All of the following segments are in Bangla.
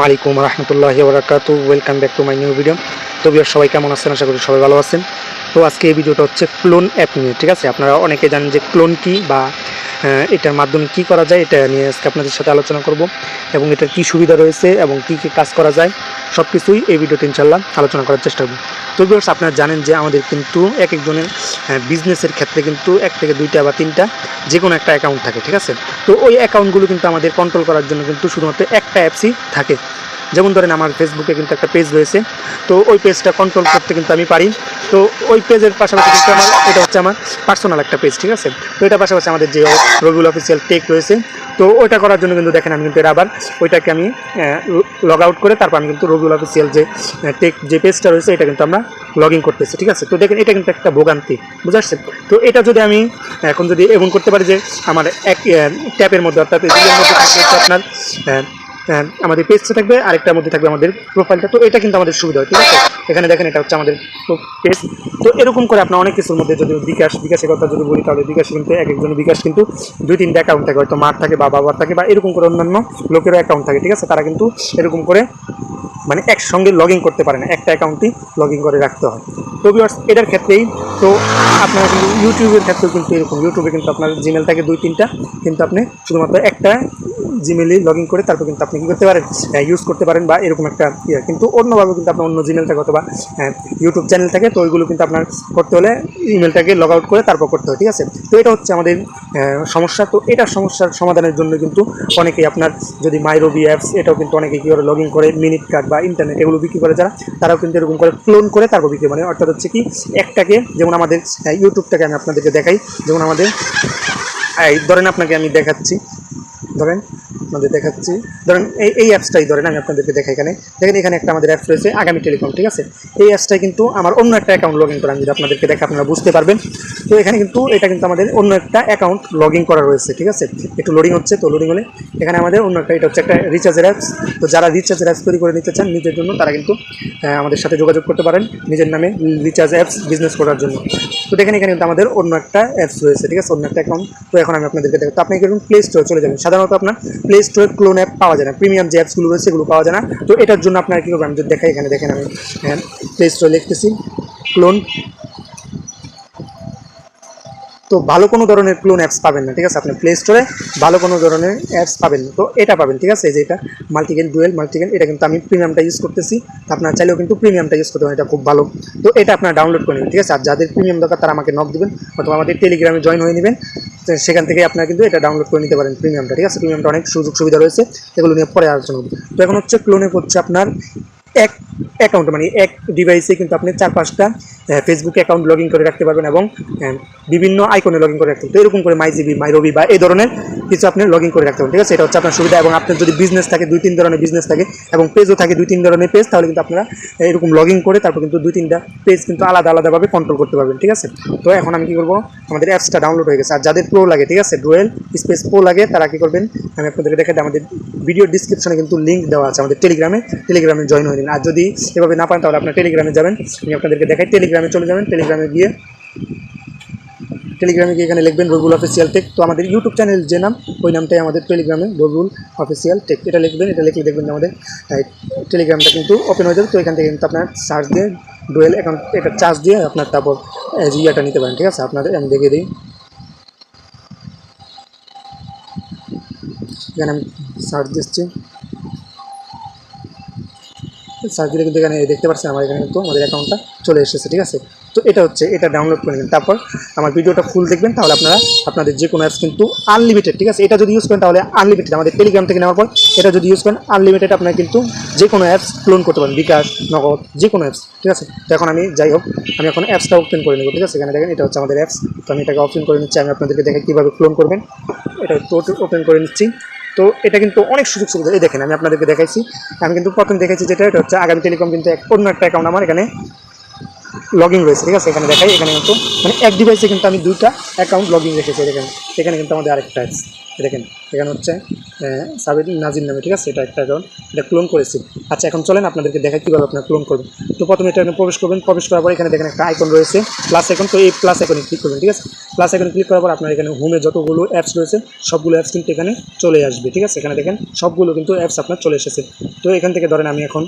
আলাইকুম রহমতুল্লাহি ওয়া বারাকাতু। Welcome back to my new video. তো ভিউয়ার সবাই কেমন আছেন? আশা করি সবাই ভালো আছেন। তো আজকে এই ভিডিওটা হচ্ছে ক্লোন অ্যাপ নিয়ে, ঠিক আছে? আপনারা অনেকে জানেন যে ক্লোন কি বা এটার মাধ্যমে কি করা যায়, এটা নিয়ে আজকে আপনাদের সাথে আলোচনা করব এবং এটার কি সুবিধা রয়েছে এবং কি কি কাজ করা যায় সব কিছুই এই ভিডিওতে ইনশাল্লাহ আলোচনা করার চেষ্টা করব। তো ভিউয়ার্স, আপনারা জানেন যে আমাদের কিন্তু এক একজনের বিজনেসের ক্ষেত্রে কিন্তু 1 থেকে 2টা বা 3টা যে কোনো একটা অ্যাকাউন্ট থাকে, ঠিক আছে? তো ওই অ্যাকাউন্টগুলো কিন্তু আমাদের কন্ট্রোল করার জন্য কিন্তু শুধুমাত্র একটা অ্যাপসই থাকে। যেমন ধরেন আমার ফেসবুকে কিন্তু একটা পেজ রয়েছে, তো ওই পেজটা কন্ট্রোল করতে কিন্তু আমি পারি। তো ওই পেজের পাশাপাশি কিন্তু এটা হচ্ছে আমার পার্সোনাল একটা পেজ, ঠিক আছে? তো এটার পাশাপাশি আমাদের যে রবিউল অফিসিয়াল টেক রয়েছে, তো ওইটা করার জন্য কিন্তু দেখেন আমি কিন্তু এটা আবার ওইটাকে আমি লগ আউট করে তারপর আমি কিন্তু রবিউল অফিসিয়াল যে টেক যে পেজটা রয়েছে এটা কিন্তু আমরা লগ ইন করতেছি, ঠিক আছে? তো দেখেন এটা কিন্তু একটা ভোগান্তি, বুঝতে পারছেন? তো এটা যদি আমি এখন যদি এমন করতে পারি যে আমার এক ট্যাপের মধ্যে অর্থাৎ রিলের মধ্যে থাকবে হচ্ছে আপনার আমাদের পেজটা থাকবে, আরেকটার মধ্যে থাকবে আমাদের প্রোফাইলটা। তো এটা কিন্তু আমাদের সুবিধা হয়, ঠিক আছে? এখানে দেখেন এটা হচ্ছে আমাদের পেজ। তো এরকম করে আপনার অনেক কিছুর মধ্যে যদি বিকাশের কথা যদি বলি, তাহলে বিকাশ কিন্তু এক একজনের বিকাশ কিন্তু 2-3টা অ্যাকাউন্ট থাকে, হয়তো মার থাকে বা বাবার থাকে বা এরকম করে অন্যান্য লোকেরও অ্যাকাউন্ট থাকে, ঠিক আছে? তারা কিন্তু এরকম করে মানে একসঙ্গে লগ ইন করতে পারে না, একটা অ্যাকাউন্টই লগ ইন করে রাখতে হয়। তো ভিউয়ার্স, এটার ক্ষেত্রেই তো আপনারা কিন্তু ইউটিউবের ক্ষেত্রেও কিন্তু এরকম, ইউটিউবে কিন্তু আপনার জিমেল থাকে 2-3টা, কিন্তু আপনি শুধুমাত্র একটা জিমেলই লগ ইন করে তারপর কিন্তু আপনি কী করতে পারেন, ইউজ করতে পারেন বা এরকম একটা ইয়ে। কিন্তু অন্যভাবে কিন্তু আপনার অন্য জিমেল থাকে অথবা ইউটিউব চ্যানেল থাকে, তো ওইগুলো কিন্তু আপনার করতে হলে ইমেলটাকে লগ আউট করে তারপর করতে হয়, ঠিক আছে? তো এটা হচ্ছে আমাদের সমস্যা। তো এটার সমস্যার সমাধানের জন্য কিন্তু অনেকেই আপনার যদি মাইরবি অ্যাপস, এটাও কিন্তু অনেকে কী করে লগ ইন করে মিনিট কার্ড বা ইন্টারনেট এগুলো বিক্রি করে যারা, তারাও কিন্তু এরকম করে ক্লোন করে তারপর বিক্রি, মানে অর্থাৎ হচ্ছে কি একটাকে, যেমন আমাদের ইউটিউবটাকে আমি আপনাদেরকে দেখাই, যেমন আমাদের ধরেন আপনাকে আমি দেখাচ্ছি, ধরেন এই অ্যাপসটাই ধরেন আমি আপনাদেরকে দেখাই। দেখেন এখানে একটা আমাদের অ্যাপস রয়েছে আগামী টেলিকম, ঠিক আছে? এই অ্যাপসটাই কিন্তু আমার অন্য একটা অ্যাকাউন্ট লগ ইন করা, আমি যদি আপনাদেরকে দেখে আপনারা বুঝতে পারবেন। তো এখানে কিন্তু এটা কিন্তু আমাদের অন্য একটা অ্যাকাউন্ট লগ ইন করা রয়েছে, ঠিক আছে? একটু লোডিং হচ্ছে, তো লোডিং হলে এখানে আমাদের অন্য একটা, এটা হচ্ছে একটা রিচার্জের অ্যাপস। তো যারা রিচার্জের অ্যাপস তৈরি করে নিতে চান নিজের জন্য, তারা কিন্তু আমাদের সাথে যোগাযোগ করতে পারেন নিজের নামে রিচার্জ অ্যাপস বিজনেস করার জন্য। তো দেখেন এখানে কিন্তু আমাদের অন্য একটা অ্যাপস রয়েছে, ঠিক আছে? অন্য একটা অ্যাকাউন্ট। তো এখন আমি আপনাদেরকে দেখো, তো আপনি কিন্তু প্লে স্টোরে চলে যাবেন। সাধারণত আপনার প্লে স্টোরে ক্লোন অ্যাপ পাওয়া যায় না, প্রিমিয়াম যে অ্যাপসগুলো রয়েছে এগুলো পাওয়া যায় না। তো এটার জন্য আপনারা কী করবেন, আমি যদি দেখাই, এখানে দেখেন আমি প্লে স্টোরে লিখতেছি ক্লোন। তো ভালো কোনো ধরনের ক্লোন অ্যাপস পাবেন না, ঠিক আছে? আপনি প্লে স্টোরে ভালো কোনো ধরনের অ্যাপস পাবেন না। তো এটা পাবেন, ঠিক আছে? এই যে এটা মাল্টিগেন ডুয়েল মাল্টিগেন, এটা কিন্তু আমি প্রিমিয়ামটা ইউজ করতেছি। আপনারা চাইলেও কিন্তু প্রিমিয়ামটা ইউজ করতে পারেন, এটা খুব ভালো। তো এটা আপনারা ডাউনলোড করে নেবেন, ঠিক আছে? আর যাদের প্রিমিয়াম দরকার তারা আমাকে নক দেবেন অথবা আমাদের টেলিগ্রামে জয়েন হয়ে নেবেন। সেখান থেকে আপনারা কিন্তু এটা ডাউনলোড করে নিতে পারেন প্রিমিয়ামটা, ঠিক আছে? প্রিমিয়ামটা অনেক সুযোগ সুবিধা রয়েছে, এগুলো নিয়ে পরে আলোচনা করব। তো এখন হচ্ছে ক্লোনে হচ্ছে আপনার এক অ্যাকাউন্ট, মানে এক ডিভাইসে কিন্তু আপনি 4-5টা ফেসবুক অ্যাকাউন্ট লগ ইন করে রাখতে পারবেন এবং বিভিন্ন আইকনে লগ ইন করে রাখতে পারবেন। তো এরকম করে মাইজিবি, মাইরবি বা এই ধরনের কিছু আপনি লগ ইন করে রাখতে পারবেন, ঠিক আছে? এটা হচ্ছে আপনার সুবিধা। এবং আপনার যদি বিজনেস থাকে 2-3 ধরনের বিজনেস থাকে এবং পেজও থাকে 2-3 ধরনের পেজ, তাহলে কিন্তু আপনারা এরকম লগ ইন করে তারপর কিন্তু 2-3টা পেজ কিন্তু আলাদাভাবে কন্ট্রোল করতে পারবেন, ঠিক আছে? তো এখন আমি কী করবো, আমাদের অ্যাপসটা ডাউনলোড হয়ে গেছে। আর যাদের প্রো লাগে, ঠিক আছে, ডুয়েল স্পেস প্রো লাগে, তারা কী করবেন, আমি আপনাদেরকে দেখাই, আমাদের ভিডিও ডিসক্রিপশনে কিন্তু লিঙ্ক দেওয়া আছে আমাদের টেলিগ্রামে জয়েন হয়ে নিন। আর যদি এভাবে না পান তাহলে আপনার টেলিগ্রামে যাবেন, আমি আপনাদেরকে দেখাই, টেলিগ্রামে চলে যাবেন। টেলিগ্রামে গিয়ে এখানে লিখবেন রবিউল অফিসিয়াল টেক। তো আমাদের ইউটিউব চ্যানেল যে নাম, ওই নামটাই আমাদের টেলিগ্রামে রবিউল অফিসিয়াল টেক, এটা লিখবেন। এটা লিখলে দেখবেন আমাদের টেলিগ্রামটা কিন্তু ওপেন হয়ে যাবে। তো এখান থেকে কিন্তু আপনার সার্চ দিয়ে ডুয়েল অ্যাকাউন্ট এটা চার্জ দিয়ে আপনার তারপর ইয়েটা নিতে পারেন, ঠিক আছে? আপনাদের আমি দেখিয়ে দিই, এখানে আমি সার্চ দিচ্ছি। সার্চ দিলে কিন্তু এখানে দেখতে পাচ্ছেন আমার এখানে কিন্তু আমাদের অ্যাকাউন্টটা চলে এসেছে, ঠিক আছে? তো এটা হচ্ছে, এটা ডাউনলোড করে নেবেন, তারপর আমার ভিডিওটা ফুল দেখবেন, তাহলে আপনারা আপনাদের যে কোনো অ্যাপস কিন্তু আনলিমিটেড, ঠিক আছে? এটা যদি ইউজ করেন তাহলে আনলিমিটেড, আমাদের টেলিগ্রাম থেকে নেওয়ার পর এটা যদি ইউজ করেন আনলিমিটেড, আপনারা কিন্তু যে কোনো অ্যাপস ক্লোন করতে পারেন, বিকাশ, নগদ, যে কোনো অ্যাপস, ঠিক আছে? তো এখন আমি যাই হোক, আমি এখন অ্যাপসটা ওপেন করে নেব, ঠিক আছে? এখানে দেখেন এটা হচ্ছে আমাদের অ্যাপস। তো আমি এটাকে ওপেন করে নিচ্ছি, আমি আপনাদেরকে দেখে কীভাবে ক্লোন করবেন এটা একটু ওপেন করে নিচ্ছি। তো এটা কিন্তু অনেক সুযোগ সুবিধা, এই দেখেন আমি আপনাদেরকে দেখাইছি। আমি কিন্তু প্রথম দেখেছি যেটা, এটা হচ্ছে আগামী টেলিকম, কিন্তু অন্য একটা অ্যাকাউন্ট আমার এখানে লগইন রয়েছে, ঠিক আছে। এখানে দেখাই, এখানে কিন্তু মানে এক ডিভাইসে কিন্তু আমি 2টা অ্যাকাউন্ট লগইন রেখেছি। দেখেন এখানে কিন্তু আমাদের আরেকটা অ্যাপস, দেখেন এখানে হচ্ছে সাবির নাজির নামে, ঠিক আছে। এটা একটা অ্যাকাউন্ট, এটা ক্লোন করেছি। আচ্ছা এখন চলেন আপনাদেরকে দেখাই কীভাবে আপনারা ক্লোন করবেন। তো প্রথমে এটা প্রবেশ করবেন, প্রবেশ করার পর এখানে দেখেন একটা আইকন রয়েছে প্লাস আইকন, তো এই প্লাস আইকনে ক্লিক করবেন, ঠিক আছে। প্লাস আইকনে ক্লিক করার পর আপনার এখানে হোমে যতগুলো অ্যাপস রয়েছে সবগুলো অ্যাপস কিন্তু এখানে চলে আসবে, ঠিক আছে। এখানে দেখেন সবগুলো কিন্তু অ্যাপস আপনার চলে এসেছে। তো এখান থেকে ধরেন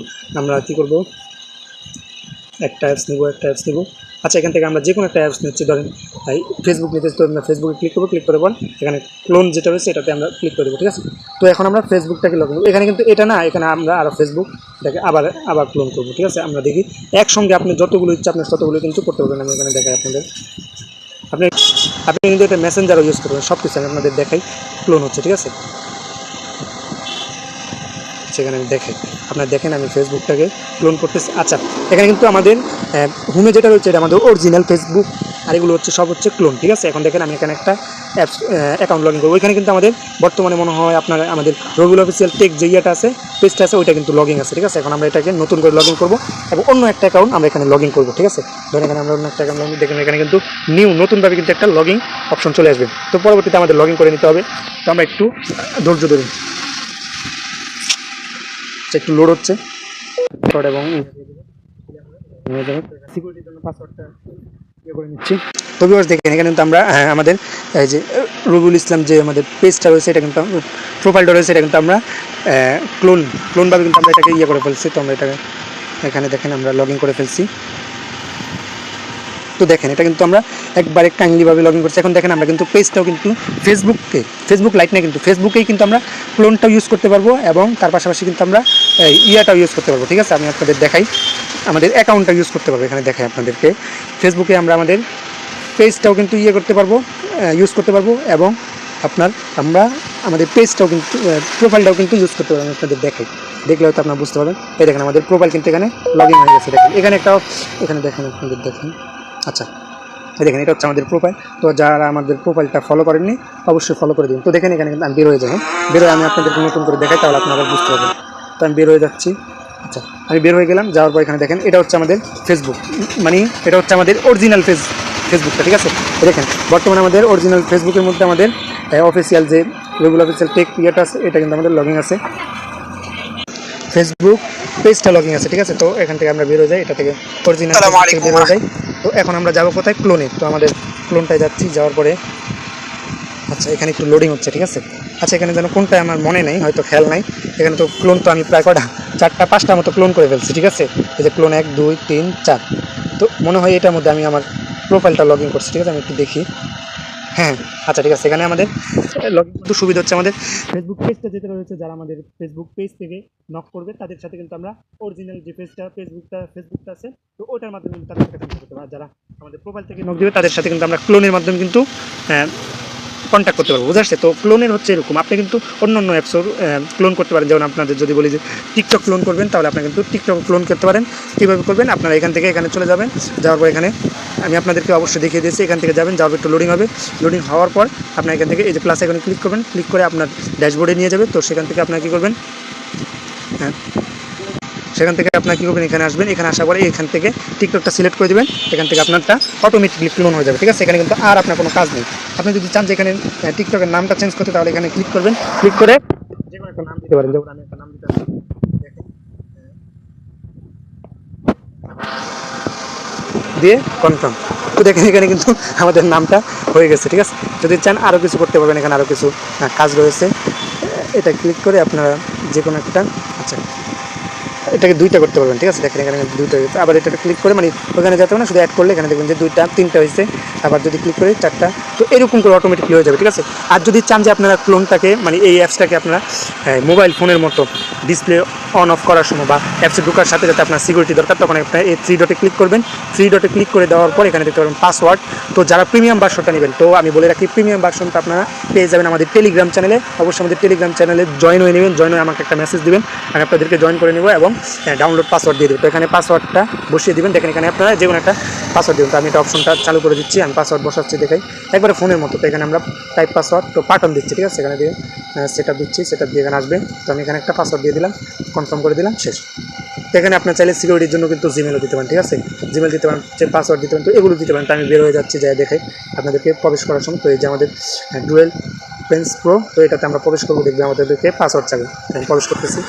আমরা কী করব, একটা অ্যাপস নিব। আচ্ছা এখান থেকে আমরা যে কোনো একটা অ্যাপস নিচ্ছি, ধরেন ফেসবুক নিতে, তো আমরা ফেসবুকে ক্লিক করবো, ক্লিক করার পর এখানে ক্লোন যেটা রয়েছে এটাতে আমরা ক্লিক করবো, ঠিক আছে। তো এখন আমরা ফেসবুকটাকে লগ ইন, এখানে কিন্তু এটা না, এখানে আমরা আরও ফেসবুকটাকে আবার ক্লোন করবো, ঠিক আছে। আমরা দেখি একসঙ্গে আপনি যতগুলো ইচ্ছা আপনি ততগুলো কিন্তু করতে পারবেন। আমি এখানে দেখাই আপনাদের, আপনি কিন্তু এটা মেসেঞ্জারও ইউজ করবেন, সব কিছু আমি আপনাদের দেখাই ক্লোন হচ্ছে, ঠিক আছে। সেখানে আমি দেখাই, আপনারা দেখেন আমি ফেসবুকটাকে ক্লোন করতেছি। আচ্ছা এখানে কিন্তু আমাদের হোমে যেটা রয়েছে এটা আমাদের অরিজিনাল ফেসবুক, আর এগুলো হচ্ছে সব হচ্ছে ক্লোন, ঠিক আছে। এখন দেখেন আমি এখানে একটা অ্যাপস অ্যাকাউন্ট লগ ইন করবো। ওইখানে কিন্তু আমাদের বর্তমানে মনে হয় আমাদের রবিউল অফিসিয়াল টেক যে ইয়েটা আছে, পেজটা আছে, ওইটা কিন্তু লগ ইন আছে, ঠিক আছে। এখন আমরা এটাকে নতুন করে লগ ইন করবো এবং অন্য একটা অ্যাকাউন্ট আমরা এখানে লগ ইন করবো, ঠিক আছে। ধরেন এখানে আমরা অন্য একটা অ্যাকাউন্ট লগ ইন, দেখেন এখানে কিন্তু নতুনভাবে কিন্তু একটা লগ ইন অপশন চলে আসবে। তো পরবর্তীতে আমাদের লগ ইন করে নিতে হবে। তো আমরা একটু ধৈর্য ধরুন, একটু লোড হচ্ছে এবং সিকিউরিটির জন্য পাসওয়ার্ডটা করে নিচ্ছি। তো ভিউয়ার্স দেখেন এখানে কিন্তু আমরা আমাদের এই যে রবিউল ইসলাম যে আমাদের পেজটা রয়েছে, এটা কিন্তু প্রোফাইলটা রয়েছে, এটা কিন্তু আমরা ক্লোনভাবে কিন্তু আমরা এটাকে করে ফেলছি। তো আমরা এটাকে এখানে দেখেন আমরা লগ ইন করে ফেলছি। তো দেখেন এটা কিন্তু আমরা একবারে কাইন্ডলিভাবে লগ ইন করছি। এখন দেখেন আমরা কিন্তু পেজটাও কিন্তু ফেসবুক লাইট না, কিন্তু ফেসবুকেই কিন্তু আমরা ক্লোনটাও ইউজ করতে পারবো এবং তার পাশাপাশি কিন্তু আমরা ইয়াটাও ইউজ করতে পারবো, ঠিক আছে। আমি আপনাদের দেখাই, আমাদের অ্যাকাউন্টটা ইউজ করতে পারবো। এখানে দেখাই আপনাদেরকে, ফেসবুকে আমরা আমাদের পেজটাও কিন্তু করতে পারবো, ইউজ করতে পারবো এবং আমরা আমাদের পেজটাও কিন্তু প্রোফাইলটাও কিন্তু ইউজ করতে পারবো। আমি আপনাদের দেখাই, দেখলে হয়তো আপনারা বুঝতে পারবেন। এই দেখেন আমাদের প্রোফাইল কিন্তু এখানে লগ ইন হয়ে গেছে। দেখেন এখানে এখানে দেখেন আপনাদের দেখেন, আচ্ছা দেখেন এটা হচ্ছে আমাদের প্রোফাইল। তো যারা আমাদের প্রোফাইলটা ফলো করেননি অবশ্যই ফলো করে দিন। তো দেখেন এখানে কিন্তু আমি বের হয়ে যাবো, আমি আপনাদেরকে নতুন করে দেখাই, তাহলে আপনারা বুঝতে পারবেন। তো আমি বের হয়ে যাচ্ছি। আচ্ছা আমি বের হয়ে গেলাম, যাওয়ার পর এখানে দেখেন এটা হচ্ছে আমাদের ফেসবুক, মানে এটা হচ্ছে আমাদের অরিজিনাল ফেসবুকটা, ঠিক আছে। দেখেন বর্তমানে আমাদের অরিজিনাল ফেসবুকের মধ্যে আমাদের অফিসিয়াল যে রবিউল অফিসিয়াল টেক ইয়েটা আছে, এটা কিন্তু আমাদের লগ ইন আছে, ফেসবুক পেজটা লগ ইন আছে, ঠিক আছে। তো এখান থেকে আমরা বের হয়ে যাই, এটা থেকে অরিজিনাল বের হয়ে যাই। তো এখন আমরা যাবো কোথায়, ক্লোনে। তো আমাদের ক্লোনটায় যাচ্ছি, যাওয়ার পরে আচ্ছা এখানে একটু লোডিং হচ্ছে, ঠিক আছে। আচ্ছা এখানে যেন কোনটায় আমার মনে নেই, হয়তো খেয়াল নাই। এখানে তো ক্লোন তো আমি প্রায় 4-5টা মতো ক্লোন করে ফেলছি, ঠিক আছে। এই যে ক্লোন 1 2 3 4, তো মনে হয় এটার মধ্যে আমি আমার প্রোফাইলটা লগ ইন করছি, ঠিক আছে। আমি একটু দেখি, হ্যাঁ আচ্ছা ঠিক আছে। এখানে আমাদের লগ ইন করতে সুবিধা হচ্ছে, আমাদের ফেসবুক পেজটা যেটা রয়েছে, যারা আমাদের ফেসবুক পেজ থেকে নক করবে তাদের সাথে কিন্তু আমরা অরিজিনাল যে ফেসবুকটা আছে, তো ওটার মাধ্যমে কিন্তু তাদের সাথে কন্ট্যাক্ট করতে পারবো। যারা আমাদের প্রোফাইল থেকে নক দেবে তাদের সাথে কিন্তু আমরা ক্লোনের মাধ্যমে কিন্তু কন্ট্যাক্ট করতে পারবো, বুঝে আসছে। তো ক্লোনের হচ্ছে এরকম, আপনি কিন্তু অন্য অ্যাপসও ক্লোন করতে পারেন। যেমন আপনাদের যদি বলি যে টিকটক ক্লোন করবেন, তাহলে আপনি কিন্তু টিকটক ক্লোন করতে পারেন। কীভাবে করবেন, আপনারা এখান থেকে এখানে চলে যাবেন, যাওয়ার পর এখানে আমি আপনাদেরকে অবশ্যই দেখিয়ে দিয়েছি, এখান থেকে যাবেন, যাওয়ার পর একটু লোডিং হবে। লোডিং হওয়ার পর আপনার এখান থেকে এই যে প্লাস আইকনে ক্লিক করবেন, ক্লিক করে আপনার ড্যাশবোর্ডে নিয়ে যাবে। তো সেখান থেকে আপনারা কী করবেন, হ্যাঁ সেখান থেকে আপনার কী করবেন, এখানে আসবেন, এখানে আসার পরে এখান থেকে টিকটকটা সিলেক্ট করে দেবেন। এখান থেকে আপনারটা অটোমেটিকলি ক্লোন হয়ে যাবে, ঠিক আছে। এখানে কিন্তু আর আপনার কোনো কাজ নেই। আপনি যদি চান যে এখানে টিকটকের নামটা চেঞ্জ করতে, তাহলে এখানে ক্লিক করবেন, ক্লিক করে যে কোনো একটা নাম দিতে পারেন। যেমন আমি একটা নাম দিতে পারি, দিয়ে কনফার্ম। তো দেখেন এখানে কিন্তু আমাদের নামটা হয়ে গেছে, ঠিক আছে। যদি চান আরও কিছু করতে পারবেন, এখানে আরও কিছু কাজ রয়েছে। এটা ক্লিক করে আপনারা যে কোনো একটা, আচ্ছা এটাকে 2টা করতে পারবেন, ঠিক আছে। দেখেন এখানে 2টা হয়েছে। আবার এটা ক্লিক করে মানে ওখানে যেতে হবে না, শুধু অ্যাড করলে এখানে দেখবেন যে 2টা 3টা হয়েছে। আবার যদি ক্লিক করে 4টা, তো এরকম করে অটোমেটিকলি হয়ে যাবে, ঠিক আছে। আর যদি চান যে আপনারা ক্লোনটাকে মানে এই অ্যাপসটাকে আপনারা মোবাইল ফোনের মতো ডিসপ্লে অন অফ করার সময় বা অ্যাপসে ঢোকার সাথে সাথে আপনার সিকিউরিটি দরকার, তখন আপনার এই 3 ডটে ক্লিক করবেন। 3 ডটে ক্লিক করে দেওয়ার পর এখানে দেখতে পারবেন পাসওয়ার্ড। তো যারা প্রিমিয়াম ভার্সনটা নেবেন, তো আমি বলে রাখি প্রিমিয়াম ভার্সনটা আপনারা পেয়ে যাবেন আমাদের টেলিগ্রাম চ্যানেলে। অবশ্যই আমাদের টেলিগ্রাম চ্যানেলে জয়েন হয়ে নেবেন, জয়েন হয়ে আমাকে একটা মেসেজ দেবেন, আমি আপনাদেরকে জয়েন করে নেব এবং ডাউনলোড পাসওয়ার্ড দিয়ে দেবেন। তো এখানে পাসওয়ার্ডটা বসিয়ে দেবেন। দেখেন এখানে আপনারা যে কোনো একটা পাসওয়ার্ড দেবেন। তো আমি এটা অপশনটা চালু করে দিচ্ছি, আমি পাসওয়ার্ড বসাচ্ছি, দেখাই একবারে ফোনের মতো। তো এখানে আমরা টাইপ পাসওয়ার্ড, তো পাঠান দিচ্ছি, ঠিক আছে। এখানে দিয়ে সেটআপ দিচ্ছি, সেটআপ দিয়ে এখানে আসবে। তো আমি এখানে একটা পাসওয়ার্ড দিয়ে দিলাম, কনফার্ম করে দিলাম, শেষ। এখানে আপনার চাইলে সিকিউরিটির জন্য কিন্তু জিমেলও দিতে পারেন, ঠিক আছে, জিমেল দিতে পারেন, যে পাসওয়ার্ড দিতে পারেন, তো এগুলো দিতে পারেন। তো আমি বের হয়ে যাচ্ছি, যাই দেখে আপনাদেরকে প্রবেশ করার সময়। তো এই যে আমাদের ডুয়েল পেন্স প্রো, তো এটাতে আমরা প্রবেশ করবো, দেখবে আমাদেরকে পাসওয়ার্ড চাবে, আমি প্রবেশ করতেছি।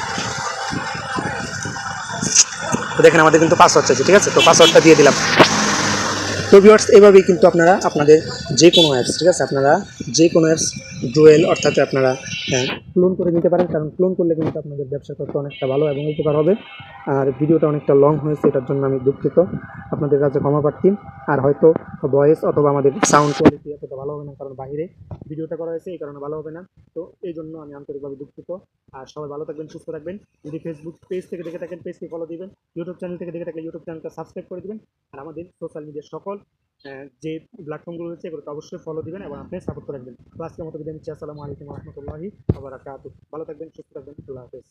তো দেখেন আমাদের কিন্তু পাসওয়ার্ড চাইছে, ঠিক আছে, তো পাসওয়ার্ডটা দিয়ে দিলাম। তো ভিউয়ার্স, এভাবেই কিন্তু আপনারা আপনাদের যে কোনো অ্যাপস, ঠিক আছে, আপনারা যে কোনো অ্যাপস ডুয়েল অর্থাৎ আপনারা ক্লোন করে নিতে পারেন, কারণ ক্লোন করলে কিন্তু আপনাদের ব্যবসা করতে অনেকটা ভালো এবং উপকার হবে। আর ভিডিওটা অনেকটা লং হয়েছে, এটার জন্য আমি দুঃখিত, আপনাদের কাছে ক্ষমা প্রার্থী। আর হয়তো ভয়েস অথবা আমাদের সাউন্ড কোয়ালিটি এতটা ভালো হবে না, কারণ বাইরে ভিডিওটা করা হয়েছে, এই কারণে ভালো হবে না। তো এই জন্য আমি আন্তরিকভাবে দুঃখিত। আর সবাই ভালো থাকবেন, সুস্থ থাকবেন। যদি ফেসবুক পেজ থেকে দেখে থাকেন, পেজকে ফলো দিবেন। ইউটিউব চ্যানেল থেকে দেখে থাকলে ইউটিউব চ্যানেলটা সাবস্ক্রাইব করে দিবেন। আর আমাদের সোশ্যাল মিডিয়ার সকল যে প্ল্যাটফর্মগুলো রয়েছে এগুলোকে অবশ্যই ফলো দিবেন এবং আপনি সাপোর্ট করে রাখবেন। তো আজকের মতো বিদায় নিচ্ছি। আসসালামু আলাইকুম রহমতুল্লাহি ওয়া বারাকাতুহু। ভালো থাকবেন, সুস্থ থাকবেন, আল্লাহ হাফেজ।